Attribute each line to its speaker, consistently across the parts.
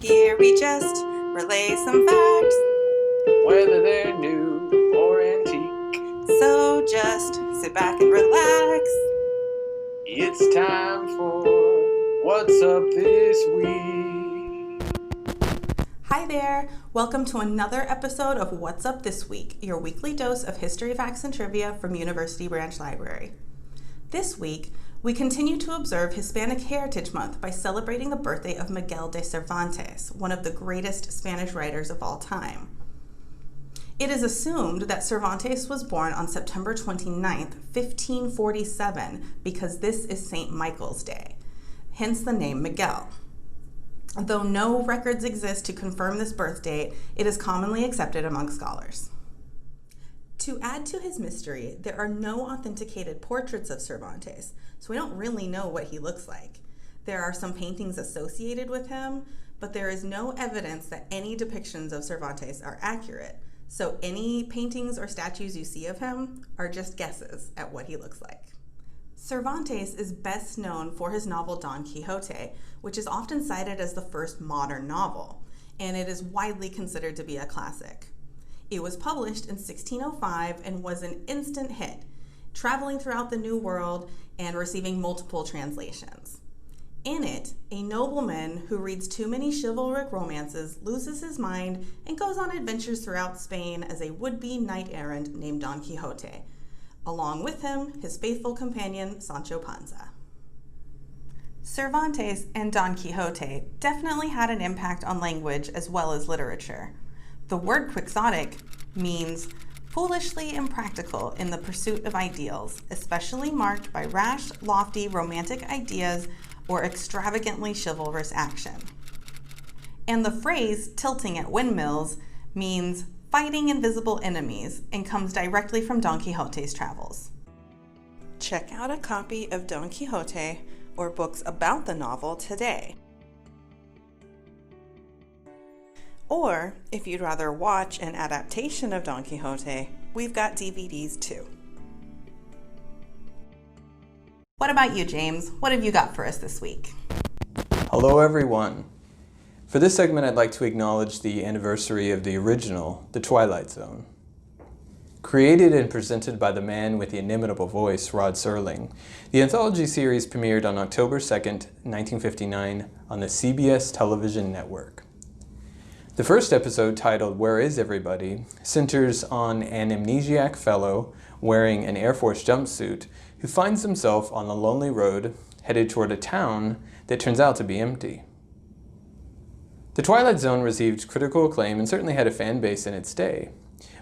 Speaker 1: Here we just relay some facts,
Speaker 2: whether they're new or antique.
Speaker 1: so just sit back and relax.
Speaker 2: It's time for What's Up This Week.
Speaker 1: Hi there, welcome to another episode of What's Up This Week, your weekly dose of history, facts, and trivia from University Branch Library. This week, we continue to observe Hispanic Heritage Month by celebrating the birthday of Miguel de Cervantes, one of the greatest Spanish writers of all time. It is assumed that Cervantes was born on September 29th, 1547, because this is St. Michael's Day, hence the name Miguel. Though no records exist to confirm this birth date, it is commonly accepted among scholars. To add to his mystery, there are no authenticated portraits of Cervantes, so we don't really know what he looks like. There are some paintings associated with him, but there is no evidence that any depictions of Cervantes are accurate, so any paintings or statues you see of him are just guesses at what he looks like. Cervantes is best known for his novel Don Quixote, which is often cited as the first modern novel, and it is widely considered to be a classic. It was published in 1605 and was an instant hit, traveling throughout the New World and receiving multiple translations. In it, a nobleman who reads too many chivalric romances loses his mind and goes on adventures throughout Spain as a would-be knight-errant named Don Quixote. Along with him, his faithful companion, Sancho Panza. Cervantes and Don Quixote definitely had an impact on language as well as literature. The word Quixotic means foolishly impractical in the pursuit of ideals, especially marked by rash, lofty, romantic ideas or extravagantly chivalrous action. And the phrase tilting at windmills means fighting invisible enemies and comes directly from Don Quixote's travels. Check out a copy of Don Quixote or books about the novel today. Or, if you'd rather watch an adaptation of Don Quixote, we've got DVDs too. What about you, James? What have you got for us this week?
Speaker 2: Hello, everyone. For this segment, I'd like to acknowledge the anniversary of the original, The Twilight Zone. Created and presented by the man with the inimitable voice, Rod Serling, the anthology series premiered on October 2nd, 1959 on the CBS television network. The first episode, titled Where Is Everybody?, centers on an amnesiac fellow wearing an Air Force jumpsuit who finds himself on a lonely road headed toward a town that turns out to be empty. The Twilight Zone received critical acclaim and certainly had a fan base in its day,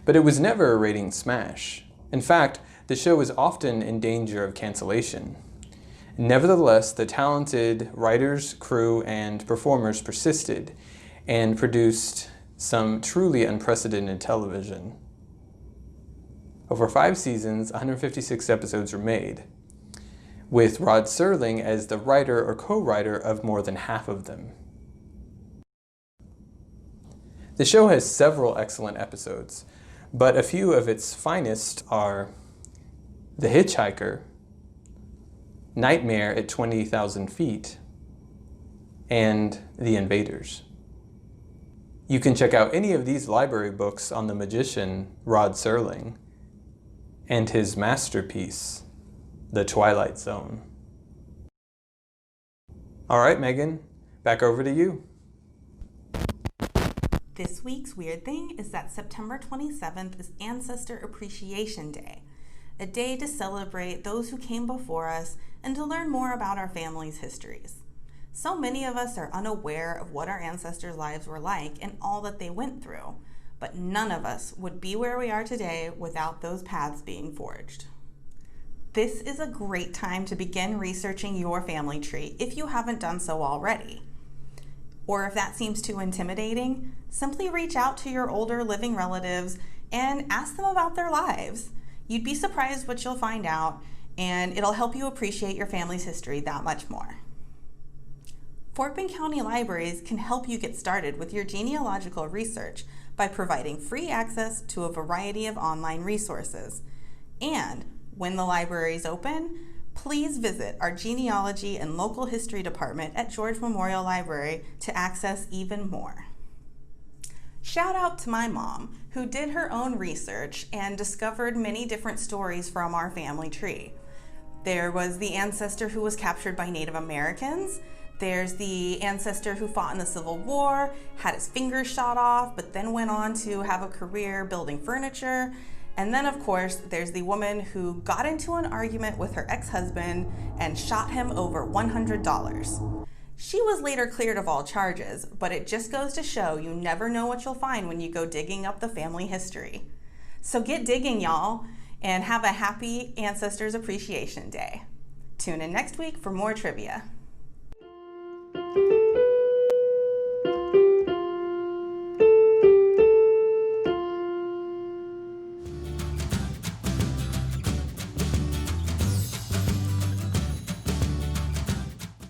Speaker 2: but it was never a ratings smash. In fact, the show was often in danger of cancellation. Nevertheless, the talented writers, crew, and performers persisted and produced some truly unprecedented television. Over 5 seasons, 156 episodes were made, with Rod Serling as the writer or co-writer of more than half of them. The show has several excellent episodes, but a few of its finest are The Hitchhiker, Nightmare at 20,000 Feet, and The Invaders. You can check out any of these library books on the magician Rod Serling and his masterpiece, The Twilight Zone. All right, Megan, back over to you.
Speaker 1: This week's weird thing is that September 27th is Ancestor Appreciation Day, a day to celebrate those who came before us and to learn more about our family's histories. So many of us are unaware of what our ancestors' lives were like and all that they went through, but none of us would be where we are today without those paths being forged. This is a great time to begin researching your family tree if you haven't done so already. Or if that seems too intimidating, simply reach out to your older living relatives and ask them about their lives. You'd be surprised what you'll find out, and it'll help you appreciate your family's history that much more. Fort Bend County Libraries can help you get started with your genealogical research by providing free access to a variety of online resources. And when the library is open, please visit our genealogy and local history department at George Memorial Library to access even more. Shout out to my mom, who did her own research and discovered many different stories from our family tree. There was the ancestor who was captured by Native Americans. There's the ancestor who fought in the Civil War, had his fingers shot off, but then went on to have a career building furniture. And then, of course, there's the woman who got into an argument with her ex-husband and shot him over $100. She was later cleared of all charges, but it just goes to show you never know what you'll find when you go digging up the family history. So get digging, y'all, and have a happy Ancestors Appreciation Day. Tune in next week for more trivia.